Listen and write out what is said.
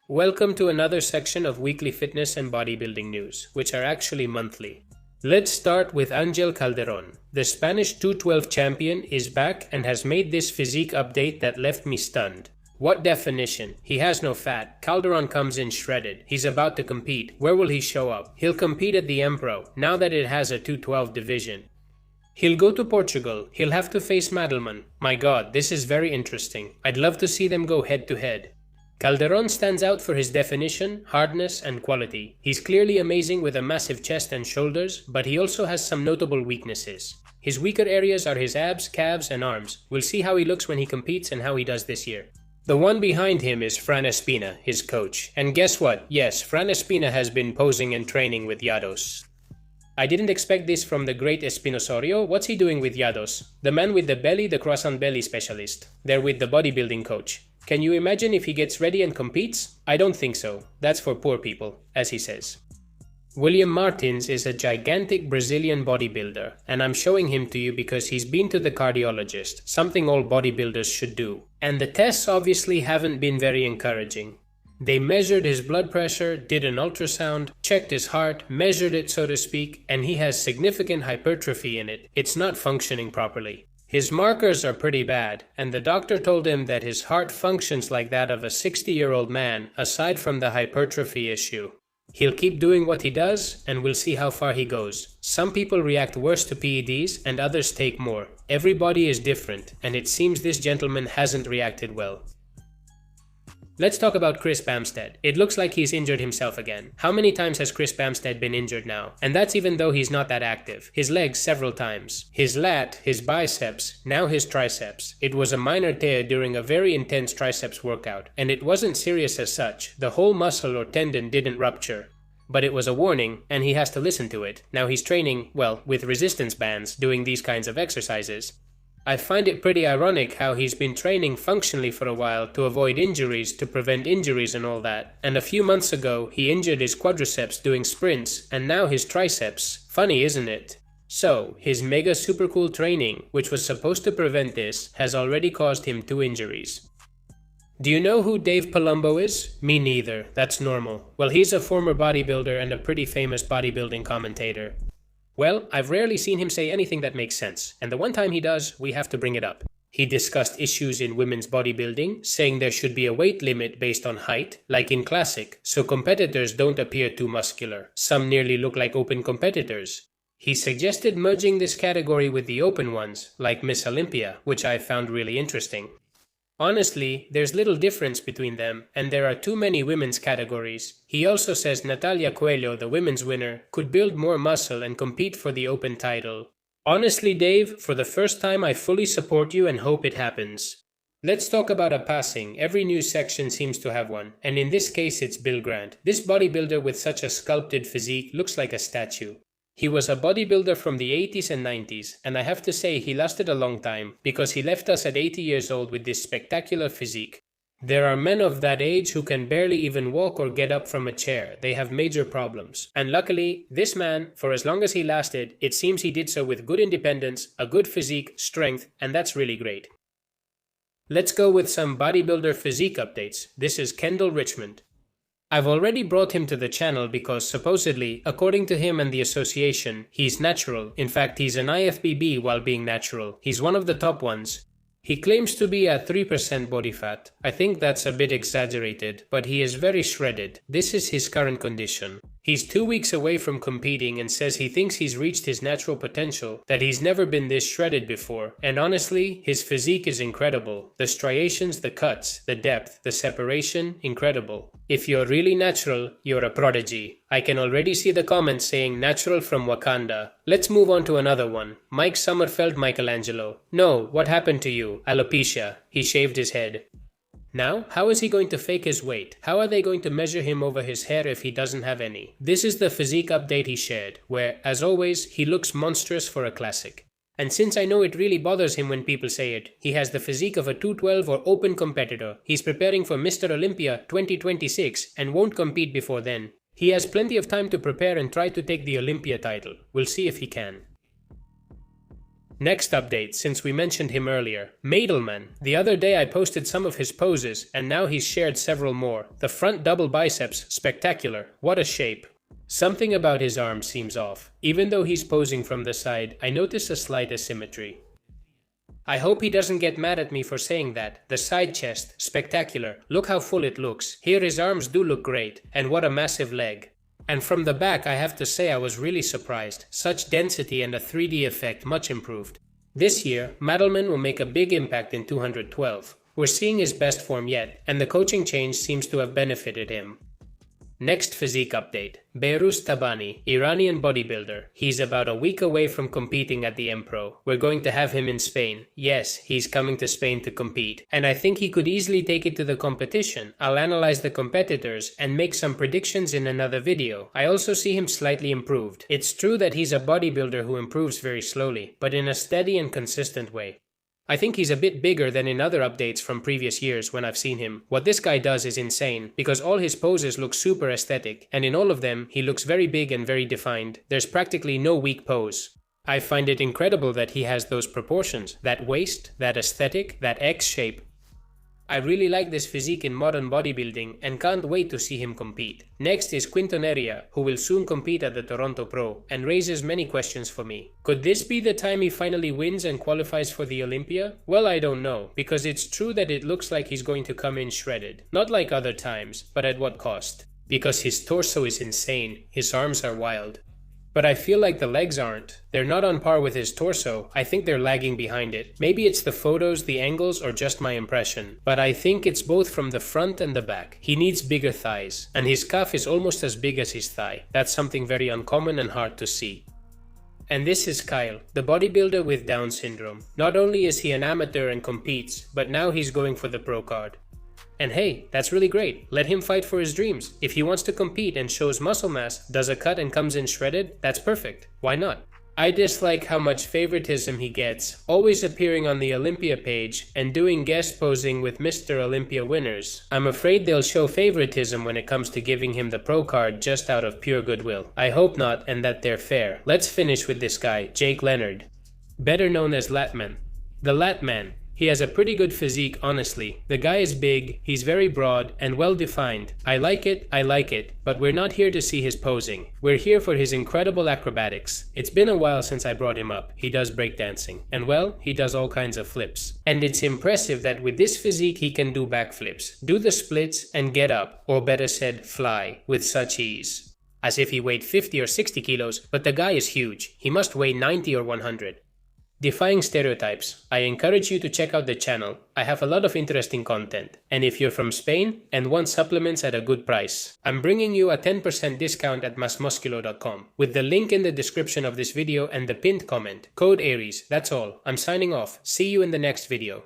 Welcome to another section of weekly fitness and bodybuilding news, which are actually monthly. Let's start with Ángel Calderón. The Spanish 212 champion is back and has made this physique update that left me stunned. What definition? He has no fat. Calderón comes in shredded. He's about to compete. Where will he show up? He'll compete at the Empro, now that it has a 212 division. He'll go to Portugal. He'll have to face Madelman. My god, this is very interesting. I'd love to see them go head to head. Calderón stands out for his definition, hardness, and quality. He's clearly amazing with a massive chest and shoulders, but he also has some notable weaknesses. His weaker areas are his abs, calves, and arms. We'll see how he looks when he competes and how he does this year. The one behind him is Fran Espina, his coach. And guess what? Yes, Fran Espina has been posing and training with Yados. I didn't expect this from the great Espinosorio. What's he doing with Yados? The man with the belly, the croissant belly specialist. They're with the bodybuilding coach. Can you imagine if he gets ready and competes? I don't think so. That's for poor people, as he says. William Martins is a gigantic Brazilian bodybuilder, and I'm showing him to you because he's been to the cardiologist, something all bodybuilders should do. And the tests obviously haven't been very encouraging. They measured his blood pressure, did an ultrasound, checked his heart, measured it so to speak, and he has significant hypertrophy in it. It's not functioning properly. His markers are pretty bad, and the doctor told him that his heart functions like that of a 60-year-old man, aside from the hypertrophy issue. He'll keep doing what he does, and we'll see how far he goes. Some people react worse to PEDs, and others take more. Everybody is different, and it seems this gentleman hasn't reacted well. Let's talk about Chris Bumstead. It looks like he's injured himself again. How many times has Chris Bumstead been injured now? And that's even though he's not that active. His legs several times. His lat, his biceps, now his triceps. It was a minor tear during a very intense triceps workout, and it wasn't serious as such. The whole muscle or tendon didn't rupture. But it was a warning, and he has to listen to it. Now he's training, well, with resistance bands, doing these kinds of exercises. I find it pretty ironic how he's been training functionally for a while to avoid injuries, to prevent injuries and all that. And a few months ago, he injured his quadriceps doing sprints, and now his triceps. Funny, isn't it? So, his mega super cool training, which was supposed to prevent this, has already caused him 2 injuries. Do you know who Dave Palumbo is? Me neither. That's normal. Well, he's a former bodybuilder and a pretty famous bodybuilding commentator. Well, I've rarely seen him say anything that makes sense, and the one time he does, we have to bring it up. He discussed issues in women's bodybuilding, saying there should be a weight limit based on height, like in classic, so competitors don't appear too muscular. Some nearly look like open competitors. He suggested merging this category with the open ones, like Miss Olympia, which I found really interesting. Honestly, there's little difference between them, and there are too many women's categories. He also says Natalia Coelho, the women's winner, could build more muscle and compete for the open title. Honestly, Dave, for the first time I fully support you and hope it happens. Let's talk about a passing. Every news section seems to have one, and in this case it's Bill Grant. This bodybuilder with such a sculpted physique looks like a statue. He was a bodybuilder from the 80s and 90s, and I have to say he lasted a long time, because he left us at 80 years old with this spectacular physique. There are men of that age who can barely even walk or get up from a chair. They have major problems. And luckily, this man, for as long as he lasted, it seems he did so with good independence, a good physique, strength, and that's really great. Let's go with some bodybuilder physique updates. This is Kendall Richmond. I've already brought him to the channel because supposedly, according to him and the association, he's natural. In fact, he's an IFBB while being natural. He's one of the top ones. He claims to be at 3% body fat. I think that's a bit exaggerated, but he is very shredded. This is his current condition. He's 2 weeks away from competing and says he thinks he's reached his natural potential, that he's never been this shredded before. And honestly, his physique is incredible. The striations, the cuts, the depth, the separation, incredible. If you're really natural, you're a prodigy. I can already see the comments saying natural from Wakanda. Let's move on to another one. Mike Sommerfeld Michelangelo. No, what happened to you? Alopecia. He shaved his head. Now, how is he going to fake his weight? How are they going to measure him over his hair if he doesn't have any? This is the physique update he shared, where, as always, he looks monstrous for a classic. And since I know it really bothers him when people say it, he has the physique of a 212 or open competitor. He's preparing for Mr. Olympia 2026 and won't compete before then. He has plenty of time to prepare and try to take the Olympia title. We'll see if he can. Next update, since we mentioned him earlier, Madelman. The other day I posted some of his poses, and now he's shared several more. The front double biceps, spectacular. What a shape. Something about his arm seems off. Even though he's posing from the side, I notice a slight asymmetry. I hope he doesn't get mad at me for saying that. The side chest, spectacular. Look how full it looks. Here his arms do look great. And what a massive leg. And from the back I have to say I was really surprised. Such density and a 3D effect, much improved. This year, Madelman will make a big impact in 212. We're seeing his best form yet, and the coaching change seems to have benefited him. Next physique update. Behruz Tabani, Iranian bodybuilder. He's about a week away from competing at the Empro. We're going to have him in Spain. Yes, he's coming to Spain to compete. And I think he could easily take it to the competition. I'll analyze the competitors and make some predictions in another video. I also see him slightly improved. It's true that he's a bodybuilder who improves very slowly, but in a steady and consistent way. I think he's a bit bigger than in other updates from previous years when I've seen him. What this guy does is insane, because all his poses look super aesthetic, and in all of them, he looks very big and very defined. There's practically no weak pose. I find it incredible that he has those proportions, that waist, that aesthetic, that X shape. I really like this physique in modern bodybuilding and can't wait to see him compete. Next is Quintoneria, who will soon compete at the Toronto Pro and raises many questions for me. Could this be the time he finally wins and qualifies for the Olympia? Well, I don't know, because it's true that it looks like he's going to come in shredded. Not like other times, but at what cost? Because his torso is insane, his arms are wild. But I feel like the legs aren't. They're not on par with his torso. I think they're lagging behind it. Maybe it's the photos, the angles, or just my impression. But I think it's both from the front and the back. He needs bigger thighs. And his calf is almost as big as his thigh. That's something very uncommon and hard to see. And this is Kyle, the bodybuilder with Down syndrome. Not only is he an amateur and competes, but now he's going for the pro card. And hey, that's really great. Let him fight for his dreams. If he wants to compete and shows muscle mass, does a cut and comes in shredded, that's perfect. Why not? I dislike how much favoritism he gets, always appearing on the Olympia page and doing guest posing with Mr. Olympia winners. I'm afraid they'll show favoritism when it comes to giving him the pro card just out of pure goodwill. I hope not, and that they're fair. Let's finish with this guy, Jake Leonard, better known as Latman. The Latman. He has a pretty good physique, honestly. The guy is big, he's very broad, and well defined. I like it, but we're not here to see his posing. We're here for his incredible acrobatics. It's been a while since I brought him up. He does breakdancing. And well, he does all kinds of flips. And it's impressive that with this physique he can do backflips, do the splits, and get up, or better said, fly, with such ease. As if he weighed 50 or 60 kilos, but the guy is huge. He must weigh 90 or 100. Defying stereotypes, I encourage you to check out the channel. I have a lot of interesting content. And if you're from Spain and want supplements at a good price, I'm bringing you a 10% discount at masmusculo.com with the link in the description of this video and the pinned comment. Code Aries. That's all. I'm signing off. See you in the next video.